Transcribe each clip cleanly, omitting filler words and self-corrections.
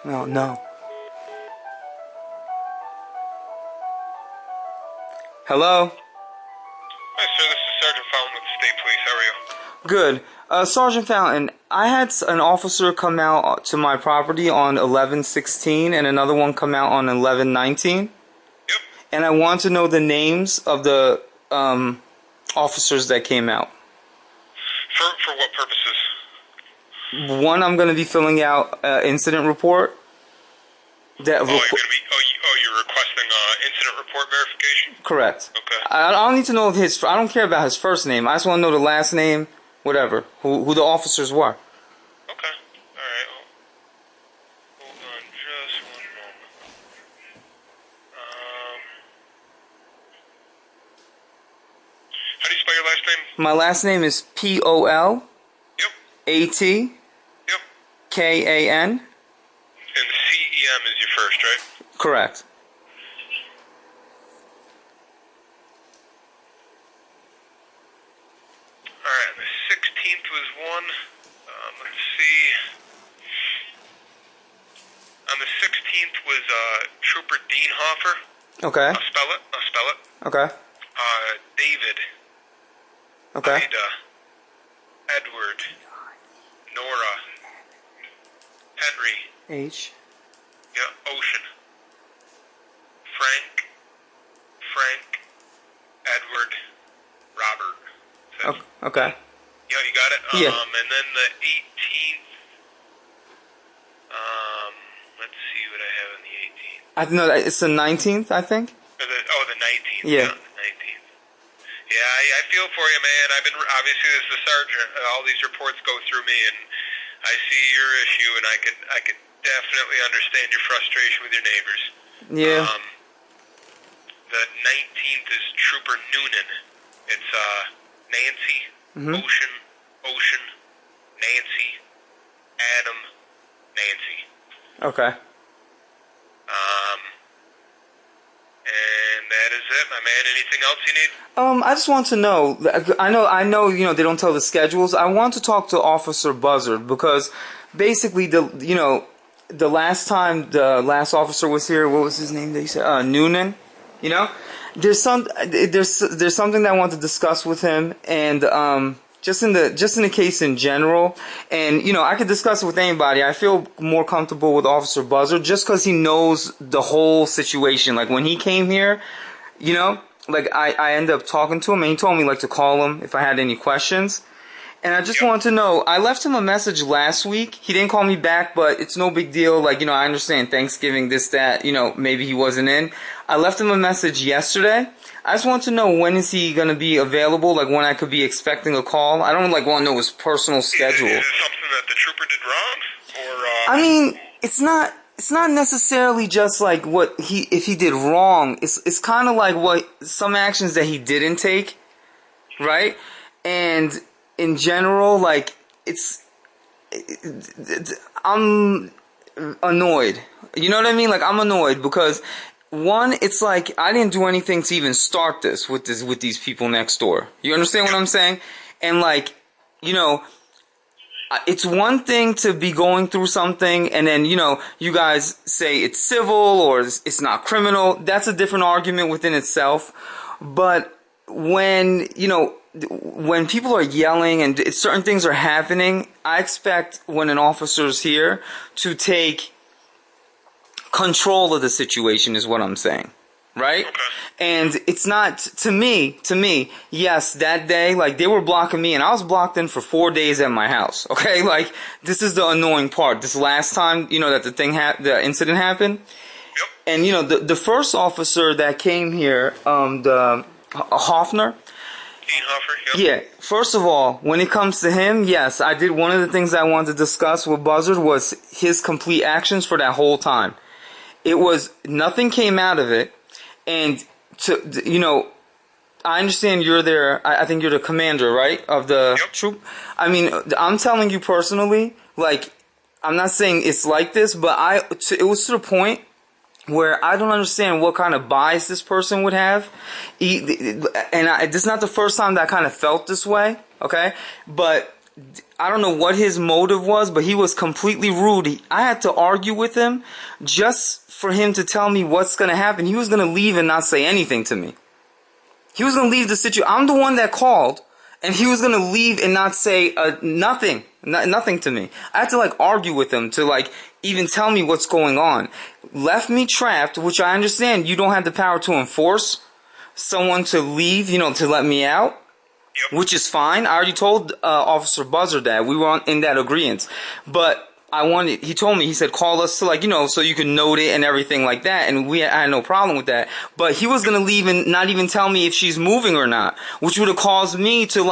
No, no. Hello? Hi, sir. This is Sergeant Fountain with the State Police. How are you? Good. Sergeant Fountain, I had an officer come out to my property on 11/16 and another one come out on 11/19. Yep. And I want to know the names of the officers that came out. For what purposes? One, I'm going to be filling out an incident report. That you're requesting incident report verification? Correct. Okay. I don't need to know I don't care about his first name. I just want to know the last name, whatever, who the officers were. Okay. All right. Hold on just one moment. How do you spell your last name? My last name is P-O-L. Yep. A-T. Yep. K-A-N. And C-E-M is your first, right? Correct. Alright, the 16th was one. Let's see. On the 16th was Trooper Dean Hoffer. Okay. I'll spell it. Okay. David. Okay. Ida. Edward. Nora. Henry. H. Yeah, Ocean. Frank. Edward. Robert. Okay. Yeah, you got it? Yeah. And then the 18th, let's see what I have on the 18th. I know it's the 19th, I think. The 19th. Yeah. The 19th. Yeah, I feel for you, man. Obviously as the sergeant, all these reports go through me, and I see your issue, and I could definitely understand your frustration with your neighbors. Yeah. The 19th is Trooper Noonan. It's, Nancy, Ocean, Nancy, Adam, Nancy. Okay. And that is it, my man. Anything else you need? I just want to know. I know. You know, they don't tell the schedules. I want to talk to Officer Buzzard because basically, the last time the last officer was here, what was his name? They said Noonan. You know, there's something that I want to discuss with him, and just in the case in general, and I could discuss it with anybody. I feel more comfortable with Officer Buzzard just because he knows the whole situation. Like when he came here, like I ended up talking to him, and he told me like to call him if I had any questions. And I just want to know, I left him a message last week. He didn't call me back, but it's no big deal. Like, I understand Thanksgiving, this, that, maybe he wasn't in. I left him a message yesterday. I just want to know when is he going to be available, like when I could be expecting a call. I don't want to know his personal schedule. Is it something that the trooper did wrong? Or, I mean, it's not necessarily just like if he did wrong. It's kind of like some actions that he didn't take, right? And in general, like, I'm annoyed. You know what I mean? Like, I'm annoyed because, one, it's like I didn't do anything to even start this with these people next door. You understand what I'm saying? And like, it's one thing to be going through something and then, you guys say it's civil or it's not criminal. That's a different argument within itself. But when people are yelling and certain things are happening, I expect when an officer's here to take control of the situation is what I'm saying. Right? Okay. And it's not, to me, yes, that day, like, they were blocking me, and I was blocked in for 4 days at my house, okay? Like, this is the annoying part. This last time, that the incident happened, yep. And, the first officer that came here, the Hoffner, Dean Hoffer, yep. Yeah, first of all, when it comes to him, yes, I did, one of the things I wanted to discuss with Buzzard was his complete actions for that whole time. It was, nothing came out of it. And I understand you're there. I think you're the commander, right, of the troop. I mean, I'm telling you personally, like, I'm not saying it's like this, but it was to the point where I don't understand what kind of bias this person would have. This is not the first time that I kind of felt this way, okay? But I don't know what his motive was, but he was completely rude. I had to argue with him just for him to tell me what's going to happen. He was going to leave and not say anything to me. He was going to leave the situation. I'm the one that called, and he was going to leave and not say nothing to me. I had to like argue with him to like even tell me what's going on. Left me trapped, which I understand you don't have the power to enforce someone to leave, to let me out. Yep. Which is fine. I already told Officer Buzzard that. We were in that agreement. But he told me, he said, call us to so you can note it and everything like that. And I had no problem with that. But he was going to leave and not even tell me if she's moving or not. Which would have caused me to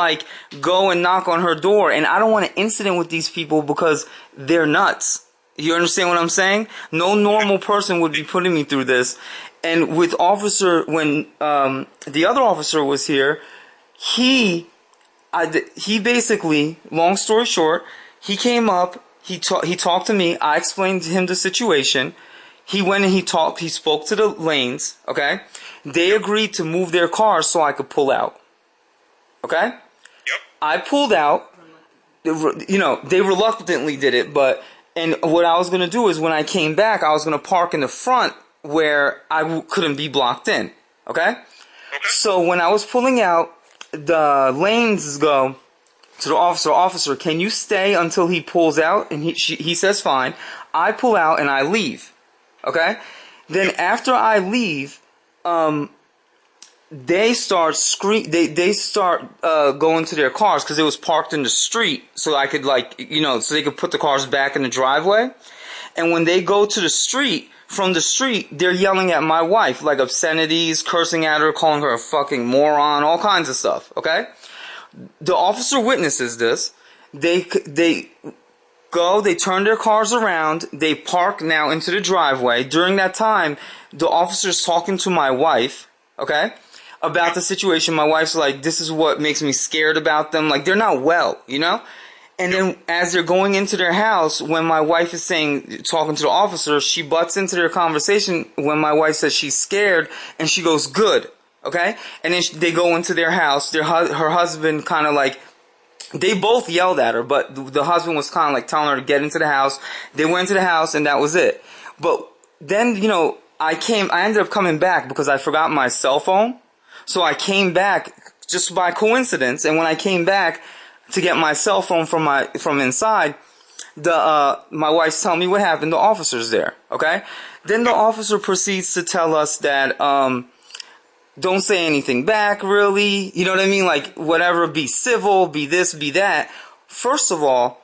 go and knock on her door. And I don't want an incident with these people because they're nuts. You understand what I'm saying? No normal person would be putting me through this. And with when the other officer was here, he basically, long story short, he came up, he talked to me, I explained to him the situation, he went and he spoke to the lanes, okay? They agreed to move their cars so I could pull out, okay? Yep. I pulled out, they reluctantly did it, and what I was going to do is when I came back, I was going to park in the front where I couldn't be blocked in, okay? Okay. So when I was pulling out, the lanes go to the officer, can you stay until he pulls out? And he says fine. I pull out and I leave. Okay? Then after I leave, they start they start going to their cars because it was parked in the street, so I could so they could put the cars back in the driveway. And when they go to the street, from the street, they're yelling at my wife, like obscenities, cursing at her, calling her a fucking moron, all kinds of stuff, okay? The officer witnesses this. They go, they turn their cars around, they park now into the driveway. During that time, the officer's talking to my wife, okay, about the situation. My wife's like, this is what makes me scared about them. Like, they're not well, And then as they're going into their house, when my wife is talking to the officer, she butts into their conversation when my wife says she's scared, and she goes, good, okay? And then they go into their house. Her husband kind of they both yelled at her, but the husband was kind of telling her to get into the house. They went into the house, and that was it. But then, I ended up coming back because I forgot my cell phone. So I came back just by coincidence, and when I came back to get my cell phone from inside, my wife's telling me what happened. The officer's there, okay? Then the officer proceeds to tell us that don't say anything back, really. You know what I mean? Whatever, be civil, be this, be that. First of all,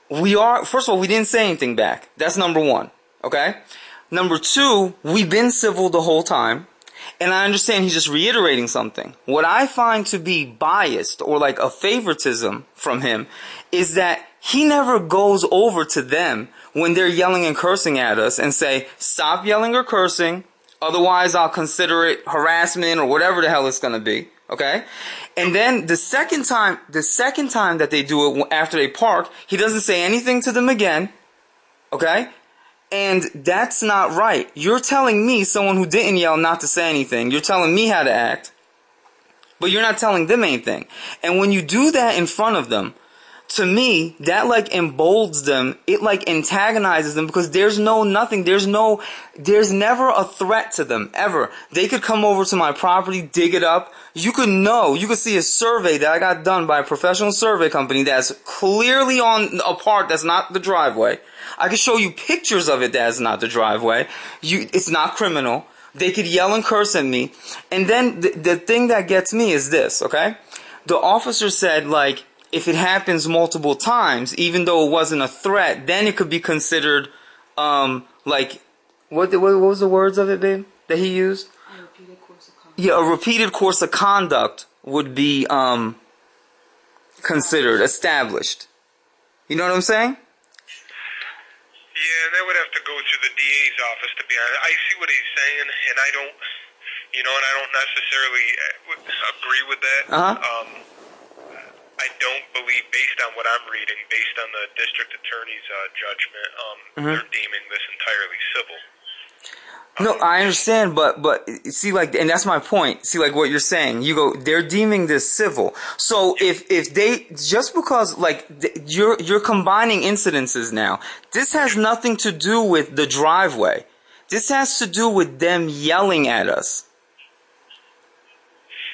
we didn't say anything back. That's number one, okay? Number two, we've been civil the whole time. And I understand he's just reiterating something. What I find to be biased or a favoritism from him is that he never goes over to them when they're yelling and cursing at us and say, stop yelling or cursing, otherwise I'll consider it harassment or whatever the hell it's going to be. Okay? And then the second time that they do it after they park, he doesn't say anything to them again. Okay? And that's not right. You're telling me, someone who didn't yell, not to say anything. You're telling me how to act. But you're not telling them anything. And when you do that in front of them, to me, that emboldens them. It antagonizes them because there's never a threat to them, ever. They could come over to my property, dig it up. You could see a survey that I got done by a professional survey company that's clearly on a part that's not the driveway. I could show you pictures of it that's not the driveway. It's not criminal. They could yell and curse at me. And then the thing that gets me is this, okay? The officer said, if it happens multiple times, even though it wasn't a threat, then it could be considered, what was the words of it, babe, that he used? A repeated course of conduct. Yeah, a repeated course of conduct would be, considered, established. You know what I'm saying? Yeah, and that would have to go through the DA's office, to be honest. I see what he's saying, and I don't, and I don't necessarily agree with that. I don't believe, based on what I'm reading, based on the district attorney's judgment, they're deeming this entirely civil. No, I understand, but see, like, and that's my point. See, like, what you're saying, you go, they're deeming this civil. So if they just because like you're combining incidences now, this has nothing to do with the driveway. This has to do with them yelling at us.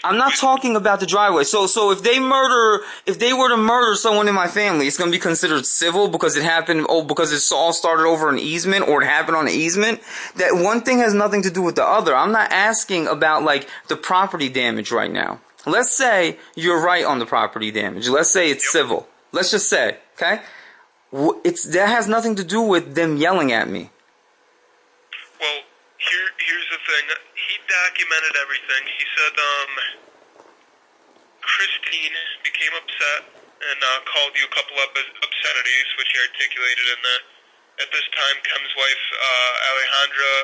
I'm not talking about the driveway. So if they were to murder someone in my family, it's going to be considered civil because it happened, because it all started over an easement or it happened on an easement. That one thing has nothing to do with the other. I'm not asking about like the property damage right now. Let's say you're right on the property damage. Let's say it's civil. Let's just say, okay? That has nothing to do with them yelling at me. Well, here's the thing. He documented everything. He said, Christine became upset and called you a couple of obscenities, which he articulated in that. At this time, Kem's wife, Alejandra,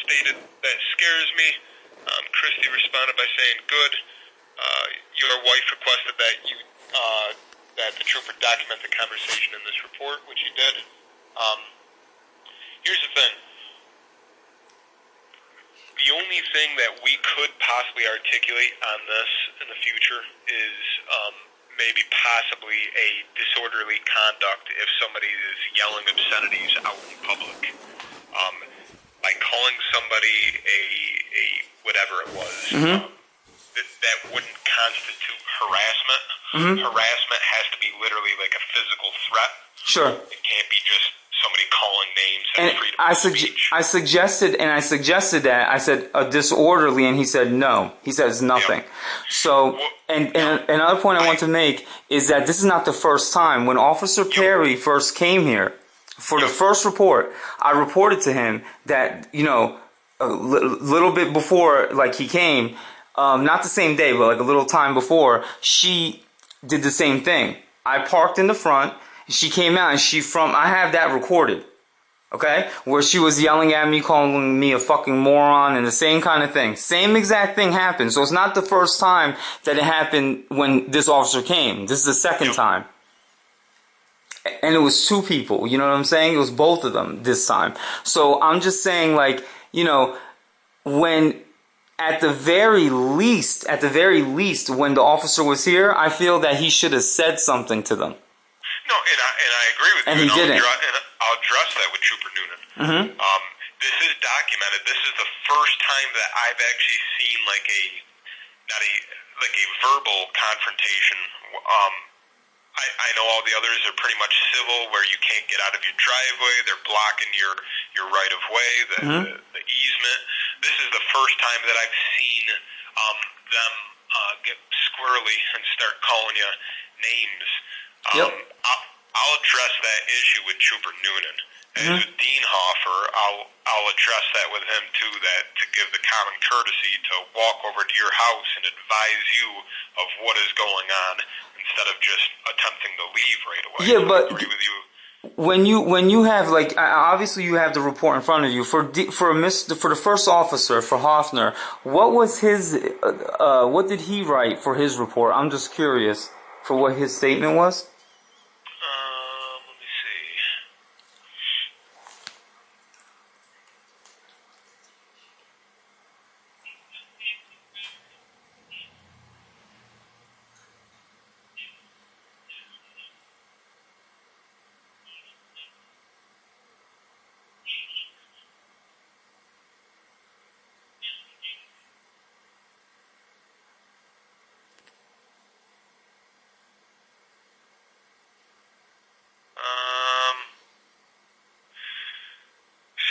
stated, "That scares me." Christy responded by saying, "Good." Your wife requested that the trooper document the conversation in this report, which he did. Here's the thing. The only thing that we could possibly articulate on this in the future is maybe possibly a disorderly conduct if somebody is yelling obscenities out in public. By calling somebody a whatever it was, that wouldn't constitute harassment. Harassment has to be literally like a physical threat. Sure. It can't be just somebody calling names and freedom of speech. I suggested that. I said disorderly, and he said no. He says nothing. Yep. So, and another point I want to make is that this is not the first time. When Officer Perry first came here for the first report, I reported to him that, you know, a little bit before, like, he came, not the same day, but like a little time before, she did the same thing. I parked in the front. She came out and I have that recorded, okay? Where she was yelling at me, calling me a fucking moron and the same kind of thing. Same exact thing happened. So it's not the first time that it happened when this officer came. This is the second time. And it was two people, you know what I'm saying? It was both of them this time. So I'm just saying, like, you know, when at the very least, when the officer was here, I feel that he should have said something to them. No, and I agree with you. And he didn't. I'll address that with Trooper Noonan. This is documented. This is the first time that I've actually seen like a verbal confrontation. I know all the others are pretty much civil, where you can't get out of your driveway. They're blocking your right of way, the easement. This is the first time that I've seen them get squirrely and start calling you names. I'll address that issue with Trooper Noonan. As with Dean Hoffer, I'll address that with him too, that to give the common courtesy to walk over to your house and advise you of what is going on instead of just attempting to leave right away. Yeah, but I agree with you. When you have, like, obviously you have the report in front of you for the first officer, for Hoffner, what was his what did he write for his report? I'm just curious for what his statement was. Let me see.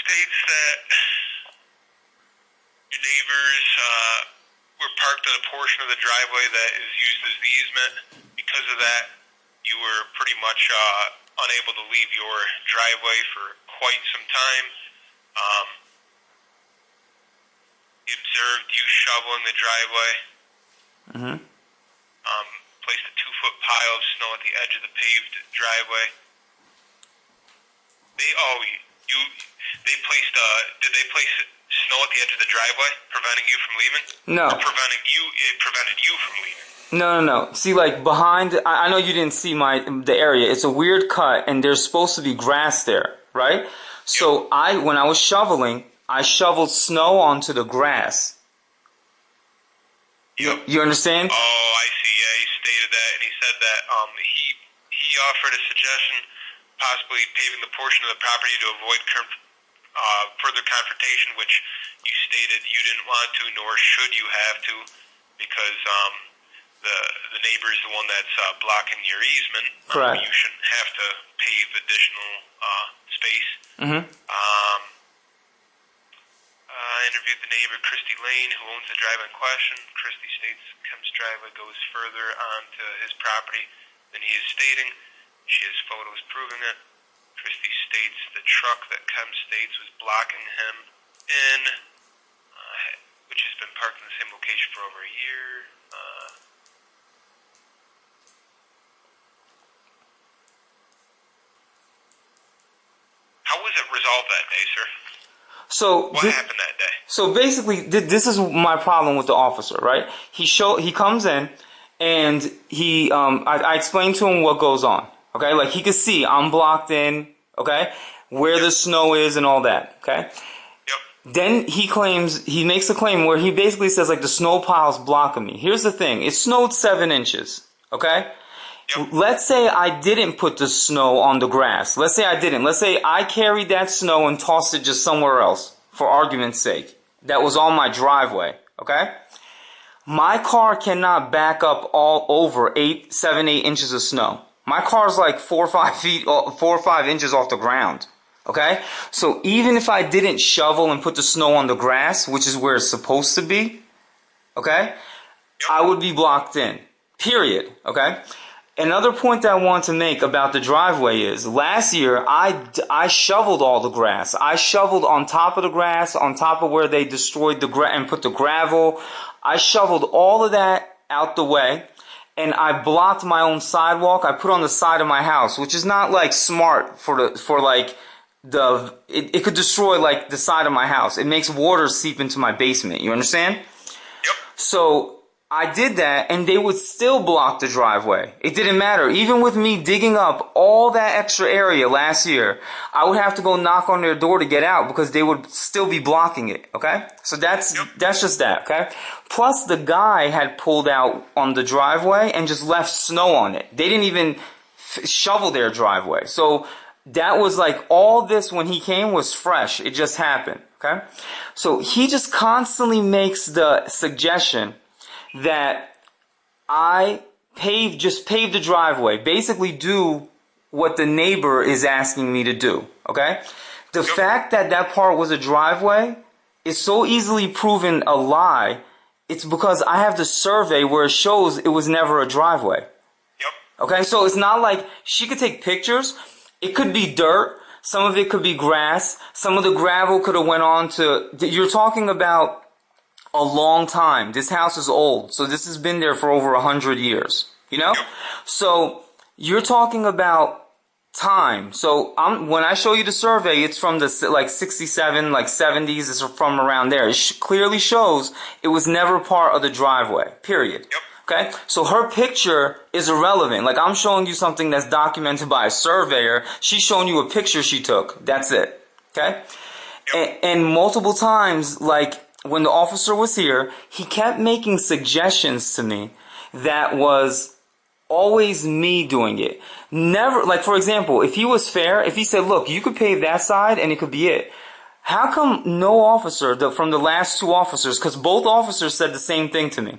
States that your neighbors were parked on a portion of the driveway that is used as the easement. Because of that, you were pretty much unable to leave your driveway for quite some time. He observed you shoveling the driveway. Placed a 2-foot pile of snow at the edge of the paved driveway. Did they place snow at the edge of the driveway, preventing you from leaving? No. Or it prevented you from leaving? No. See, like, behind, I know you didn't see the area. It's a weird cut, and there's supposed to be grass there, right? So when I was shoveling, I shoveled snow onto the grass. Yep. You understand? Oh, I see. Yeah, he stated that, and he said that he offered a suggestion, possibly paving the portion of the property to avoid further confrontation, which you stated you didn't want to, nor should you have to, because the neighbor is the one that's blocking your easement. Correct. You shouldn't have to pave additional space. Mm-hmm. I interviewed the neighbor, Christy Lane, who owns the driveway in question. Christy states Kemp's driveway goes further onto his property than he is stating. She has photos proving it. Christy states the truck that Kemp states was blocking him in, which has been parked in the same location for over a year. How was it resolved that day, sir? So what happened that day? So basically, this is my problem with the officer, right? He comes in, and I explained to him what goes on. Okay, like he could see I'm blocked in. Okay, where the snow is and all that. Okay. Yep. Then he makes a claim where he basically says like the snow pile's blocking me. Here's the thing: it snowed 7 inches. Okay. Yep. Let's say I didn't put the snow on the grass. Let's say I didn't. Let's say I carried that snow and tossed it just somewhere else, for argument's sake. That was on my driveway, okay? My car cannot back up all over 7, 8 inches of snow. My car's like 4 or 5 inches off the ground, okay? So even if I didn't shovel and put the snow on the grass, which is where it's supposed to be, okay? I would be blocked in, period, okay? Another point that I want to make about the driveway is last year I shoveled all the grass. I shoveled on top of the grass, on top of where they destroyed the grass and put the gravel. I shoveled all of that out the way, and I blocked my own sidewalk. I put on the side of my house, which is not like smart it could destroy like the side of my house. It makes water seep into my basement. You understand? Yep. So I did that, and they would still block the driveway. It didn't matter. Even with me digging up all that extra area last year, I would have to go knock on their door to get out because they would still be blocking it, okay? So that's just that, okay? Plus, the guy had pulled out on the driveway and just left snow on it. They didn't even shovel their driveway. So that was like all this when he came was fresh. It just happened, okay? So he just constantly makes the suggestion that I just pave the driveway, basically do what the neighbor is asking me to do, okay? The fact that that part was a driveway is so easily proven a lie. It's because I have the survey where it shows it was never a driveway. Yep. Okay, so it's not like she could take pictures. It could be dirt. Some of it could be grass. Some of the gravel could have went on to... You're talking about a long time. This house is old, so this has been there for over 100 years. You know? So you're talking about time. So when I show you the survey, it's from the 67, 70s. It's from around there. It clearly shows it was never part of the driveway. Period. Yep. Okay? So her picture is irrelevant. Like I'm showing you something that's documented by a surveyor. She's showing you a picture she took. That's it. Okay? Yep. And multiple times, like when the officer was here, he kept making suggestions to me that was always me doing it. Never, like for example, if he was fair, if he said, look, you could pave that side and it could be it. How come no officer, from the last 2 officers, because both officers said the same thing to me.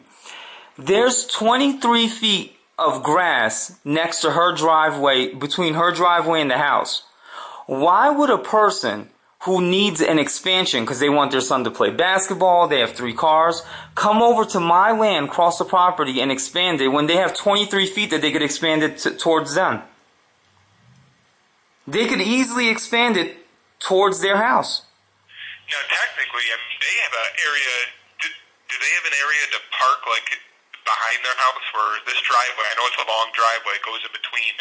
There's 23 feet of grass next to her driveway, between her driveway and the house. Why would a person who needs an expansion because they want their son to play basketball, they have 3 cars, come over to my land, cross the property, and expand it when they have 23 feet that they could expand it towards them? They could easily expand it towards their house. Now, technically, I mean, they have an area. Do they have an area to park, like, behind their house where this driveway, I know it's a long driveway, goes in between.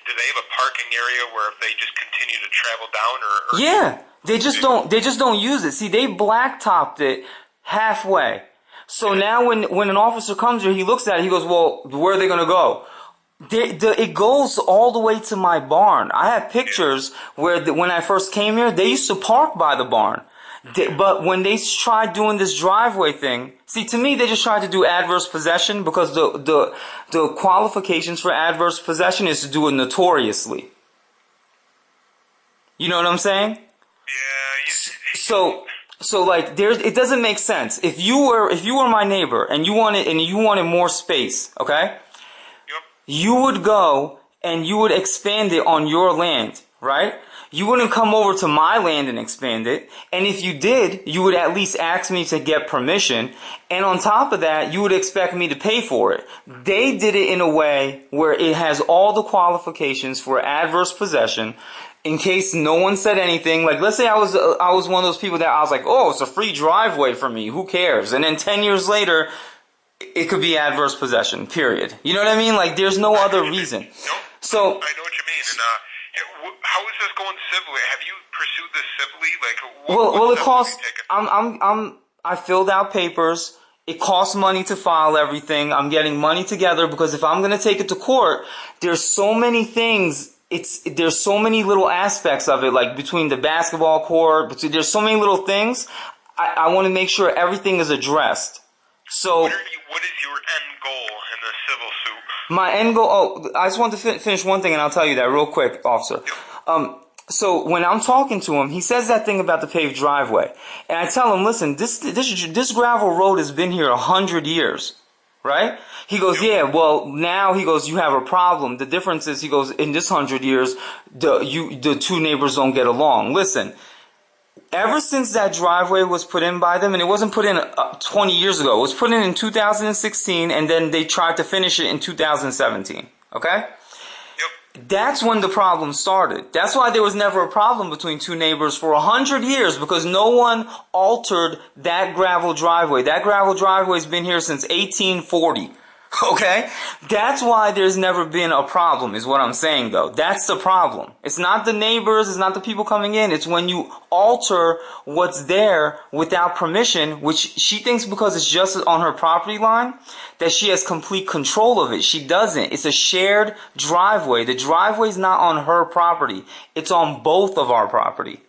Do they have a parking area where if they just continue to travel down or yeah, they just don't use it. See, they blacktopped it halfway. So now when an officer comes here, he looks at it, he goes, well, where are they going to go? It goes all the way to my barn. I have pictures where when I first came here, they used to park by the barn. But when they tried doing this driveway thing, see, to me, they just tried to do adverse possession because the qualifications for adverse possession is to do it notoriously. You know what I'm saying? Yeah. So like it doesn't make sense. If you were my neighbor and you wanted more space, okay? Yep. You would go and you would expand it on your land, right? You wouldn't come over to my land and expand it. And if you did, you would at least ask me to get permission. And on top of that, you would expect me to pay for it. They did it in a way where it has all the qualifications for adverse possession. In case no one said anything, like let's say I was one of those people that I was like, oh, it's a free driveway for me, who cares? And then 10 years later, it could be adverse possession, period. You know what I mean? Like there's no other reason. So I know what you mean. And how is this going civilly? Have you pursued this civilly? well, it costs. I filled out papers. It costs money to file everything. I'm getting money together because if I'm gonna take it to court, there's so many things. There's so many little aspects of it, like between the basketball court, there's so many little things. I want to make sure everything is addressed. So, what is your end goal in the civil suit? My end goal. Oh, I just want to finish one thing, and I'll tell you that real quick, officer. So when I'm talking to him, he says that thing about the paved driveway, and I tell him, listen, this gravel road has been here 100 years. Right? He goes, yeah, well, now, he goes, you have a problem. The difference is, he goes, in this 100 years, the two neighbors don't get along. Listen, ever since that driveway was put in by them, and it wasn't put in 20 years ago, it was put in 2016, and then they tried to finish it in 2017. Okay? That's when the problem started. That's why there was never a problem between two neighbors for 100 years, because no one altered that gravel driveway. That gravel driveway's been here since 1840. Okay? That's why there's never been a problem, is what I'm saying, though. That's the problem. It's not the neighbors, it's not the people coming in. It's when you alter what's there without permission, which she thinks because it's just on her property line, that she has complete control of it. She doesn't. It's a shared driveway. The driveway's not on her property. It's on both of our property.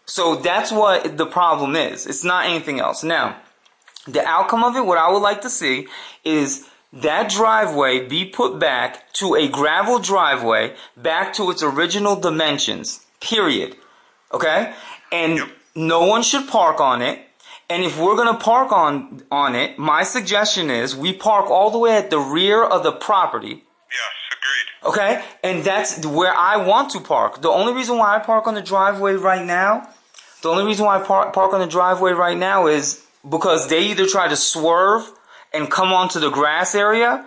So that's what the problem is. It's not anything else. Now, the outcome of it, what I would like to see is that driveway be put back to a gravel driveway, back to its original dimensions, period. Okay? And no one should park on it. And if we're going to park on it, my suggestion is we park all the way at the rear of the property. Yes, agreed. Okay? And that's where I want to park. The only reason why I park on the driveway right now, is because they either try to swerve and come onto the grass area,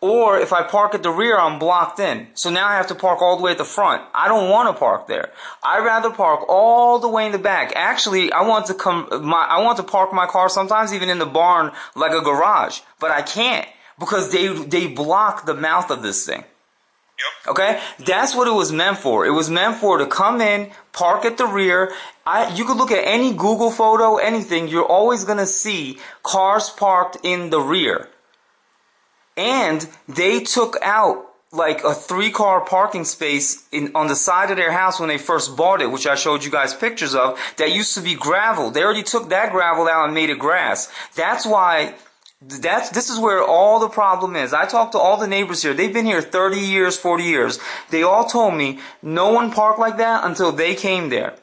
or if I park at the rear, I'm blocked in. So now I have to park all the way at the front. I don't want to park there. I'd rather park all the way in the back. Actually, I want to park my car sometimes even in the barn like a garage, but I can't because they block the mouth of this thing. Okay? That's what it was meant for. It was meant for to come in, park at the rear. You could look at any Google photo, anything, you're always going to see cars parked in the rear. And they took out like a 3-car parking space on the side of their house when they first bought it, which I showed you guys pictures of, that used to be gravel. They already took that gravel out and made it grass. That's why... This is where all the problem is. I talked to all the neighbors here. They've been here 30 years, 40 years. They all told me no one parked like that until they came there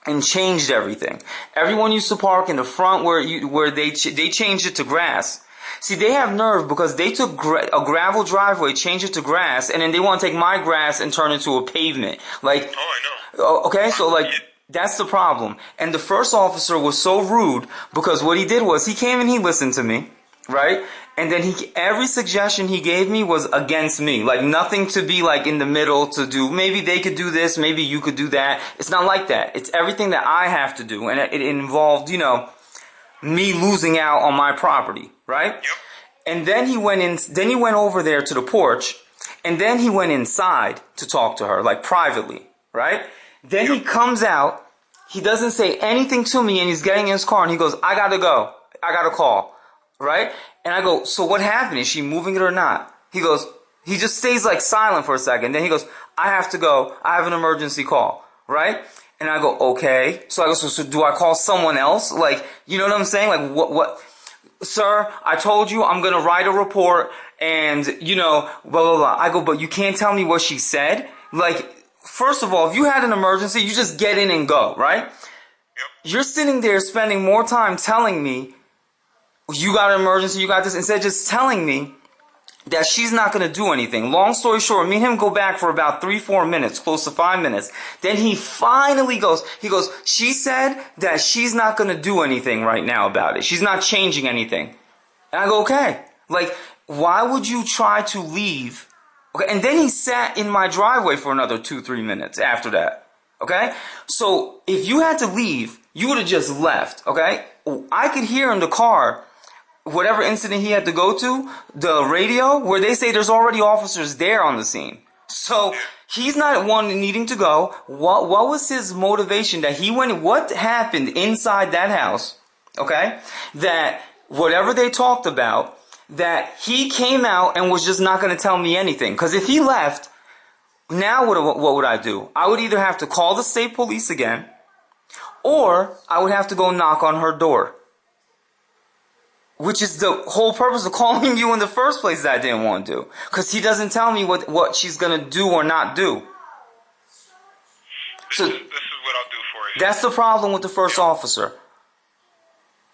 and changed everything. Everyone used to park in the front where they changed it to grass. See, they have nerve because they took a gravel driveway, changed it to grass, and then they want to take my grass and turn it into a pavement. Like, oh, I know. Okay, so like... That's the problem. And the first officer was so rude because what he did was he came and he listened to me. Right? And then every suggestion he gave me was against me. Like nothing to be like in the middle to do. Maybe they could do this. Maybe you could do that. It's not like that. It's everything that I have to do. And it involved, me losing out on my property. Right? Yep. And then he went over there to the porch. And then he went inside to talk to her, like privately. Right? Then he comes out. He doesn't say anything to me and he's getting in his car and he goes, I gotta go. I gotta call. Right? And I go, so what happened? Is she moving it or not? He goes, He just stays like silent for a second. Then he goes, I have to go. I have an emergency call. Right? And I go, okay. So I go, so do I call someone else? Like, you know what I'm saying? Like, what? Sir, I told you I'm going to write a report and, you know, blah, blah, blah. I go, but you can't tell me what she said? Like, first of all, if you had an emergency, you just get in and go, right? Yep. You're sitting there spending more time telling me you got an emergency, you got this, instead of just telling me that she's not going to do anything. Long story short, me and him go back for about 3-4 minutes, close to 5 minutes. Then he finally goes, she said that she's not going to do anything right now about it. She's not changing anything. And I go, okay. Like, why would you try to leave? Okay, and then he sat in my driveway for another 2-3 minutes after that. Okay? So, if you had to leave, you would have just left. Okay? I could hear in the car whatever incident he had to go to, the radio, where they say there's already officers there on the scene. So he's not one needing to go. What was his motivation that he went, what happened inside that house, okay, that whatever they talked about, that he came out and was just not going to tell me anything? Because if he left, now what would I do? I would either have to call the state police again, or I would have to go knock on her door. Which is the whole purpose of calling you in the first place that I didn't want to do. Because he doesn't tell me what she's going to do or not do. This is what I'll do for you. That's the problem with the first officer.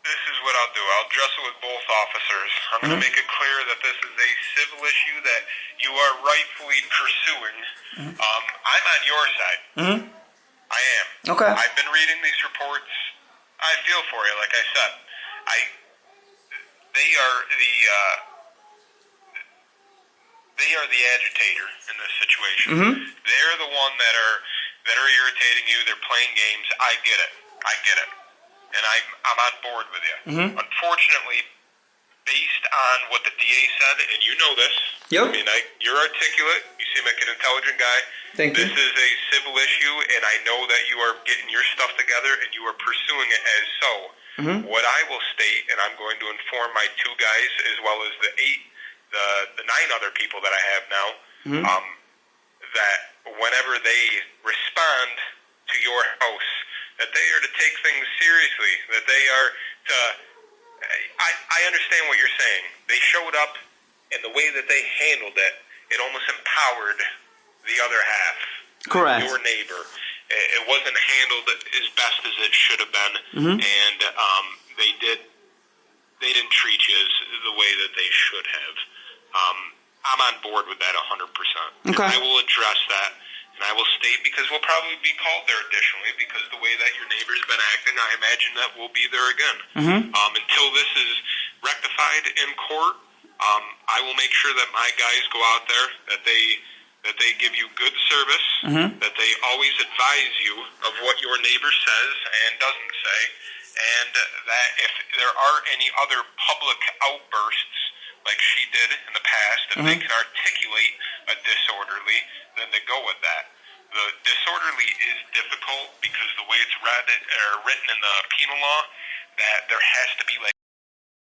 This is what I'll do. I'll address it with both officers. I'm going to make it clear that this is a civil issue that you are rightfully pursuing. I'm on your side. I am. Okay. I've been reading these reports. I feel for you, like I said. They are the agitator in this situation. They're the one that are irritating you. They're playing games. I get it, and I'm on board with you. Unfortunately, based on what the DA said, and you know this. Yep. I mean, you're articulate. You seem like an intelligent guy. Thank you. This is a civil issue, and I know that you are getting your stuff together and you are pursuing it as so. What I will state, and I'm going to inform my 2 guys as well as the 9 other people that I have now, that whenever they respond to your house, that they are to take things seriously, that they are to... I understand what you're saying. They showed up, and the way that they handled it, it almost empowered the other half. Correct. Your neighbor. It wasn't handled as best as it should have been, and they didn't treat you as the way that they should have. I'm on board with that 100%. Okay. I will address that, and I will state, because we'll probably be called there additionally, because the way that your neighbor's been acting, I imagine that we'll be there again. Until this is rectified in court, I will make sure that my guys go out there, that they give you good service, that they always advise you of what your neighbor says and doesn't say, and that if there are any other public outbursts like she did in the past, and they can articulate a disorderly, then they go with that. The disorderly is difficult because the way it's written in the penal law, that there has to be like